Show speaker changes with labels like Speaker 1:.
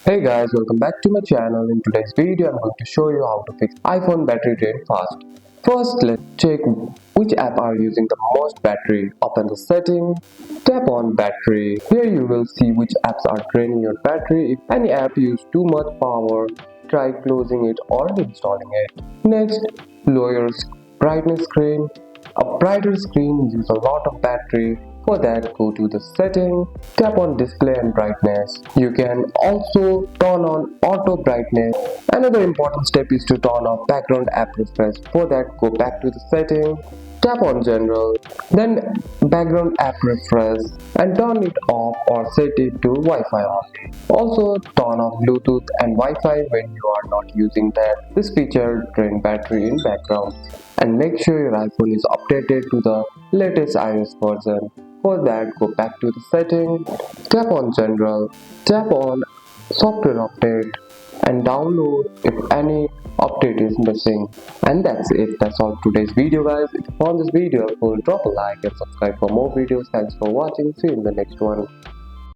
Speaker 1: Hey guys, welcome back to my channel. In today's video, I'm going to show you how to fix iPhone battery drain fast. First, let's check which app are using the most battery. Open the setting, tap on battery. Here you will see which apps are draining your battery. If any app uses too much power, try closing it or reinstalling it. Next, lower your brightness screen. A brighter screen uses a lot of battery. For that, go to the setting, tap on display and brightness. You can also turn on auto brightness. Another important step is to turn off background app refresh. For that, go back to the setting, tap on general, then background app refresh and turn it off or set it to Wi-Fi only. Also turn off Bluetooth and Wi-Fi when you are not using them. This feature drains battery in background. And make sure your iPhone is updated to the latest iOS version. For that, go back to the setting, tap on general, tap on software update and download if any update is missing. And that's it. That's all today's video guys. If you found this video helpful, drop a like and subscribe for more videos. Thanks for watching. See you in the next one.